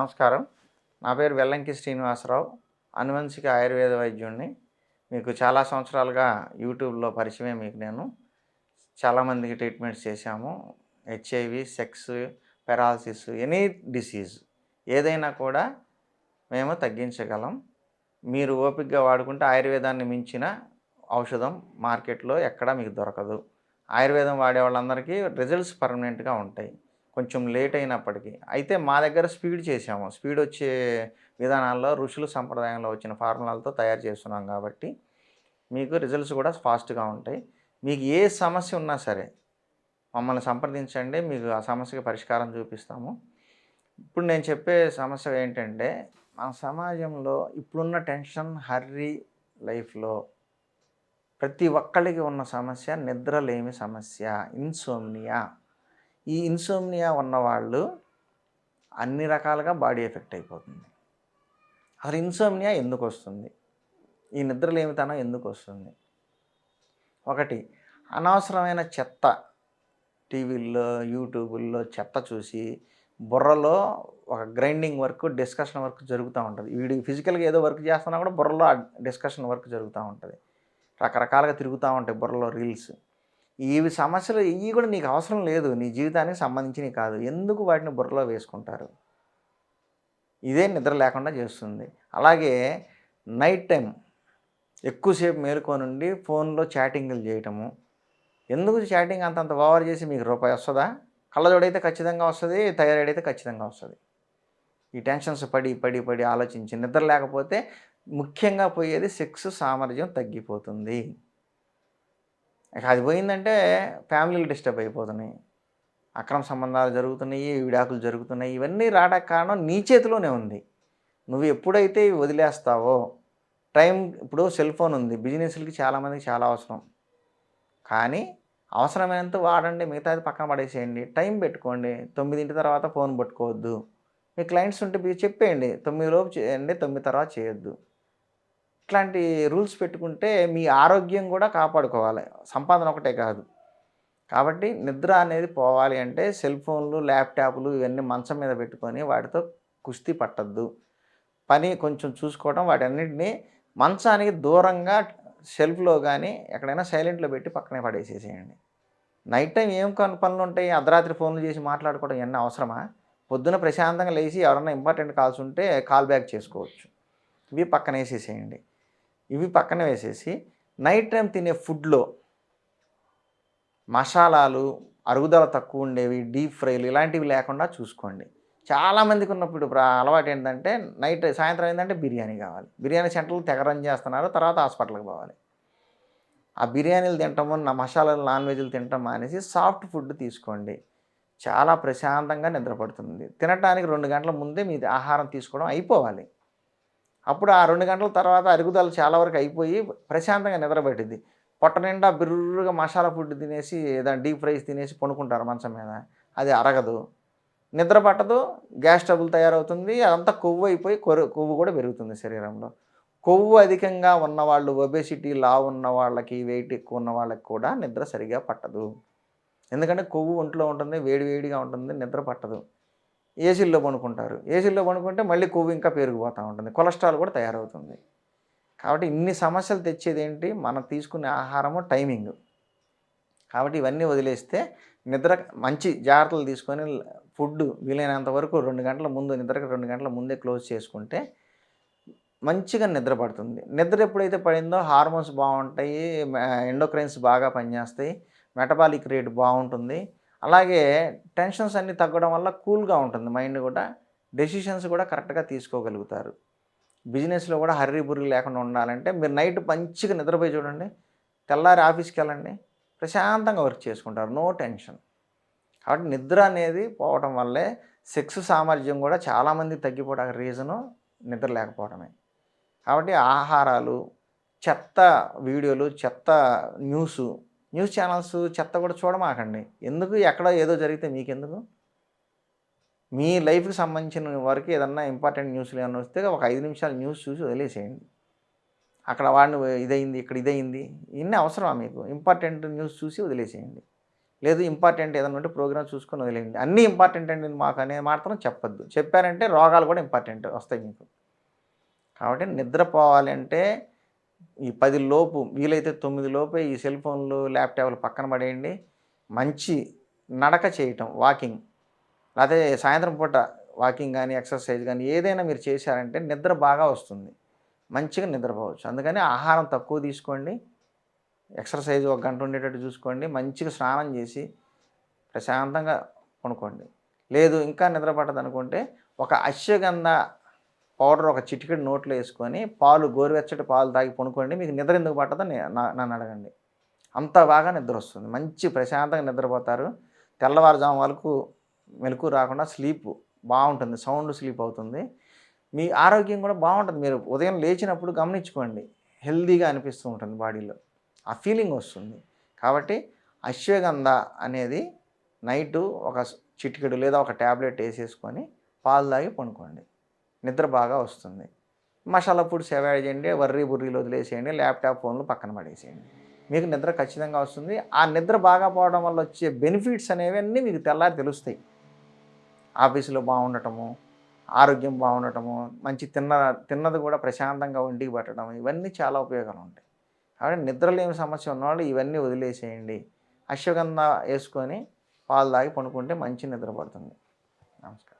నమస్కారం. నా పేరు వెల్లంకి శ్రీనివాసరావు. అనువంశిక ఆయుర్వేద వైద్యుడిని. మీకు చాలా సంవత్సరాలుగా యూట్యూబ్‌లో పరిచయమే మీకు నేను. చాలామందికి ట్రీట్మెంట్స్ చేశాము. HIV, sex, paralysis, any disease ఏదైనా కూడా మేము తగ్గించగలం. మీరు ఓపికగా వాడుకుంటే ఆయుర్వేదాన్ని మించిన ఔషధం మార్కెట్‌లో ఎక్కడా మీకు దొరకదు. ఆయుర్వేదం వాడే వాళ్ళందరికీ రిజల్ట్స్ పర్మనెంట్‌గా ఉంటాయి. కొంచెం లేట్ అయినప్పటికీ. అయితే మా దగ్గర స్పీడ్ చేశాము. స్పీడ్ వచ్చే విధానాల్లో ఋషులు సంప్రదాయంలో వచ్చిన ఫార్ములాలతో తయారు చేస్తున్నాం కాబట్టి మీకు రిజల్ట్స్ కూడా ఫాస్ట్‌గా ఉంటాయి. మీకు ఏ సమస్య ఉన్నా సరే మమ్మల్ని సంప్రదించండి. మీకు ఆ సమస్యకి పరిష్కారం చూపిస్తాము. ఇప్పుడు నేను చెప్పే సమస్య ఏంటంటే, మన సమాజంలో ఇప్పుడున్న టెన్షన్, హర్రీ లైఫ్‌లో ప్రతి ఒక్కళ్ళకి ఉన్న సమస్య నిద్రలేమి సమస్య, ఇన్సోమ్నియా. ఈ ఇన్సోమ్నియా ఉన్నవాళ్ళు అన్ని రకాలుగా బాడీ ఎఫెక్ట్ అయిపోతుంది. అసలు ఇన్సోమ్నియా ఎందుకొస్తుంది? ఈ నిద్రలేమితనం ఎందుకొస్తుంది? ఒకటి, అనవసరమైన చెత్త టీవీల్లో, యూట్యూబుల్లో చెత్త చూసి బుర్రలో ఒక గ్రైండింగ్ వర్క్, డిస్కషన్ వర్క్ జరుగుతూ ఉంటుంది. వీడు ఫిజికల్‌గా ఏదో వర్క్ చేస్తున్నా కూడా బుర్రలో ఆ డిస్కషన్ వర్క్ జరుగుతూ ఉంటుంది. రకరకాలుగా తిరుగుతూ ఉంటాయి బుర్రలో రీల్స్. ఇవి సమస్యలు ఇవి కూడా నీకు అవసరం లేదు. నీ జీవితానికి సంబంధించినవి కాదు. ఎందుకు వాటిని బుర్రలో వేసుకుంటారు? ఇదే నిద్ర లేకుండా చేస్తుంది. అలాగే నైట్ టైం ఎక్కువసేపు మేలుకోనుండి ఫోన్‌లో చాటింగులు చేయటము. ఎందుకు చాటింగ్ అంతంత ఓవర్ చేసి మీకు రూపాయి వస్తదా? కళ్ళజోడైతే ఖచ్చితంగా వస్తది. థైరాయిడ్ అయితే ఖచ్చితంగా వస్తది. ఈ టెన్షన్స్ పడి ఆలోచించి నిద్ర లేకపోతే ముఖ్యంగా పోయేది సెక్స్ సామర్థ్యం తగ్గిపోతుంది. ఇక అది పోయిందంటే ఫ్యామిలీలు డిస్టర్బ్ అయిపోతున్నాయి. అక్రమ సంబంధాలు జరుగుతున్నాయి, విడాకులు జరుగుతున్నాయి. ఇవన్నీ రావడానికి కారణం నీ చేతిలోనే ఉంది. నువ్వు ఎప్పుడైతే ఇవి వదిలేస్తావో ఇప్పుడు సెల్ ఫోన్ ఉంది. బిజినెస్‌లకి చాలామందికి చాలా అవసరం. కానీ అవసరమైనంత వాడండి. మిగతాది పక్కన పడేసేయండి. టైం పెట్టుకోండి. 9 తర్వాత ఫోన్ పట్టుకోవద్దు. మీ క్లయింట్స్ ఉంటే చెప్పేయండి. 9 లోపు చేయండి. 9 తర్వాత చేయొద్దు. ఇట్లాంటి రూల్స్ పెట్టుకుంటే మీ ఆరోగ్యం కూడా కాపాడుకోవాలి. సంపాదన ఒకటే కాదు. కాబట్టి నిద్ర అనేది పోవాలి అంటే సెల్ ఫోన్లు, ల్యాప్‌టాప్‌లు ఇవన్నీ మంచం మీద పెట్టుకొని వాటితో కుస్తీ పట్టొద్దు. పని కొంచెం చూసుకోవడం, వాటన్నిటిని మంచానికి దూరంగా షెల్ఫ్‌లో గానీ ఎక్కడైనా సైలెంట్‌లో పెట్టి పక్కనే పడేసేసేయండి. నైట్ టైం ఏం పనులుంటాయి? అర్ధరాత్రి ఫోన్లు చేసి మాట్లాడుకోవడం ఇవన్నీ అవసరమా? పొద్దున ప్రశాంతంగా లేచి ఎవరన్నా ఇంపార్టెంట్ కాల్స్ ఉంటే కాల్ బ్యాక్ చేసుకోవచ్చు. ఇవి పక్కన వేసేసేయండి. ఇవి పక్కన వేసేసి నైట్ టైం తినే ఫుడ్‌లో మసాలాలు, అరుగుదల తక్కువ ఉండేవి, డీప్ ఫ్రైలు ఇలాంటివి లేకుండా చూసుకోండి. చాలామందికి ఉన్నప్పుడు అలవాటు ఏంటంటే సాయంత్రం ఏంటంటే బిర్యానీ కావాలి. బిర్యానీ సెంటర్లు తెగ రన్ చేస్తున్నారు. తర్వాత హాస్పిటల్‌కి పోవాలి. ఆ బిర్యానీలు తినటము, మసాలాలు, నాన్ వెజ్‌లు తినటం మానేసి సాఫ్ట్ ఫుడ్ తీసుకోండి. చాలా ప్రశాంతంగా నిద్రపడుతుంది. తినటానికి 2 గంటల ముందే మీ ఆహారం తీసుకోవడం అయిపోవాలి. అప్పుడు ఆ 2 గంటల తర్వాత అరుగుదల చాలా వరకు అయిపోయి ప్రశాంతంగా నిద్ర పట్టిద్ది. పొట్ట నిండా బిర్రుగా మసాలా ఫుడ్ తినేసి ఏదైనా డీప్ ఫ్రైస్ తినేసి పడుకుంటారు మంచం మీద. అది అరగదు. నిద్ర పట్టదు. గ్యాస్ ట్రబుల్ తయారవుతుంది. అదంతా కొవ్వు అయిపోయి కొవ్వు కూడా పెరుగుతుంది శరీరంలో. కొవ్వు అధికంగా ఉన్నవాళ్ళు, ఒబెసిటీ, లావు ఉన్న వాళ్ళకి, వెయిట్ ఎక్కువ ఉన్న వాళ్ళకి కూడా నిద్ర సరిగ్గా పట్టదు. ఎందుకంటే కొవ్వు ఒంట్లో ఉంటుంది, వేడిగా ఉంటుంది, నిద్ర పట్టదు. ఏసీల్లో పడుకుంటారు. ఏసీల్లో పడుకుంటే మళ్ళీ కొవ్వు ఇంకా పెరిగిపోతూ ఉంటుంది. కొలెస్ట్రాల్ కూడా తయారవుతుంది. కాబట్టి ఇన్ని సమస్యలు తెచ్చేదేంటి? మనం తీసుకునే ఆహారము, టైమింగు. కాబట్టి ఇవన్నీ వదిలేస్తే నిద్ర మంచి జాగ్రత్తలు తీసుకొని ఫుడ్ వీలైనంత వరకు 2 గంటల ముందు నిద్రకి 2 గంటల ముందే క్లోజ్ చేసుకుంటే మంచిగా నిద్ర పడుతుంది. నిద్ర ఎప్పుడైతే పడిందో హార్మోన్స్ బాగుంటాయి, ఎండోక్రైన్స్ బాగా పనిచేస్తాయి, మెటబాలిక్ రేట్ బాగుంటుంది. అలాగే టెన్షన్స్ అన్నీ తగ్గడం వల్ల కూల్‌గా ఉంటుంది మైండ్ కూడా. డెసిషన్స్ కూడా కరెక్ట్‌గా తీసుకోగలుగుతారు. బిజినెస్‌లో కూడా హర్రీ బుర్రీ లేకుండా ఉండాలంటే మీరు నైట్ మంచిగా నిద్రపోయి చూడండి. తెల్లారి ఆఫీస్‌కెళ్ళండి. ప్రశాంతంగా వర్క్ చేసుకుంటారు. No tension. కాబట్టి నిద్ర అనేది పోవటం వల్లే సెక్స్ సామర్థ్యం కూడా చాలామంది తగ్గిపోవడానికి రీజను నిద్ర లేకపోవడమే. కాబట్టి ఆహారాలు, చెత్త వీడియోలు, చెత్త న్యూస్ ఛానల్స్ చెత్త కూడా చూడమాకండి. ఎందుకు? ఎక్కడో ఏదో జరిగితే మీకెందుకు? మీ లైఫ్‌కి సంబంధించిన వరకు ఏదన్నా ఇంపార్టెంట్ న్యూస్‌లు ఏమన్నా వస్తే ఒక 5 నిమిషాలు న్యూస్ చూసి వదిలేసేయండి. అక్కడ వాడిని ఇదయింది, ఇక్కడ ఇదయింది. ఇవన్నీ అవసరమా మీకు? ఇంపార్టెంట్ న్యూస్ చూసి వదిలేసేయండి. లేదు ఇంపార్టెంట్ ఏదైనా ఉంటే ప్రోగ్రామ్ చూసుకొని వదిలేయండి. అన్నీ ఇంపార్టెంట్ అండి మాకు అనేది మాత్రం చెప్పొద్దు. చెప్పారంటే రోగాలు కూడా ఇంపార్టెంట్ వస్తాయి మీకు. కాబట్టి నిద్రపోవాలి అంటే ఈ 10 లోపు వీలైతే 9 లోపే ఈ సెల్ ఫోన్లు, ల్యాప్‌టాప్‌లు పక్కన పడేయండి. మంచి నడక చేయటం, వాకింగ్ లేతే సాయంత్రం పూట వాకింగ్ గాని, ఎక్సర్సైజ్ గాని ఏదైనా మీరు చేశారంటే నిద్ర బాగా వస్తుంది. మంచిగా నిద్రపోవచ్చు. అందుకని ఆహారం తక్కువ తీసుకోండి. ఎక్సర్సైజ్ ఒక గంట ఉండేటట్టు చూసుకోండి. మంచిగా స్నానం చేసి ప్రశాంతంగా పనుకోండి. లేదు ఇంకా నిద్ర పట్టదనుకుంటే ఒక అశ్వగంధ పౌడర్ ఒక చిటికెడు నోట్లో యేసుకొని గోరువెచ్చటి పాలు తాగి పనుకోండి. మీకు నిద్ర ఎందుకు పట్టదో నన్ను అడగండి. అంత బాగా నిద్రొస్తుంది. మంచి ప్రశాంతంగా నిద్రపోతారు. తెల్లవారుజాము వరకు మెలుకువ రాకుండా స్లీప్ బావుంటుంది. సౌండ్ స్లీప్ అవుతుంది. మీ ఆరోగ్యం కూడా బావుంటది. మీరు ఉదయం లేచినప్పుడు గమనించుకోండి. హెల్తీగా అనిపిస్తూ ఉంటుంది బాడీలో. ఆ ఫీలింగ్ వస్తుంది. కాబట్టి అశ్వగంధ అనేది నైటు ఒక చిటికెడు లేదా ఒక టాబ్లెట్ యేసేసుకొని పాలు తాగి పనుకోండి. నిద్ర బాగా వస్తుంది. మసాలా ఫుడ్స్ అవాయిడ్ చేయండి. వర్రీ బుర్రీలు వదిలేసేయండి. ల్యాప్‌టాప్, ఫోన్‌లు పక్కన పడేసేయండి. మీకు నిద్ర ఖచ్చితంగా వస్తుంది. ఆ నిద్ర బాగా పోవడం వల్ల వచ్చే బెనిఫిట్స్ అనేవన్నీ మీకు తెల్లారి తెలుస్తాయి. ఆఫీస్‌లో బావుండటము, ఆరోగ్యం బావుండటము, మంచి తిన్నది కూడా ప్రశాంతంగా ఒంటికి పట్టడం ఇవన్నీ చాలా ఉపయోగాలుంటాయి. కాబట్టి నిద్రలేమి సమస్య ఉన్నవాళ్ళు ఇవన్నీ వదిలేసేయండి. అశ్వగంధ యేసుకొని పాలు తాగి పనుకుంటే మంచి నిద్ర పడుతుంది. నమస్కారం.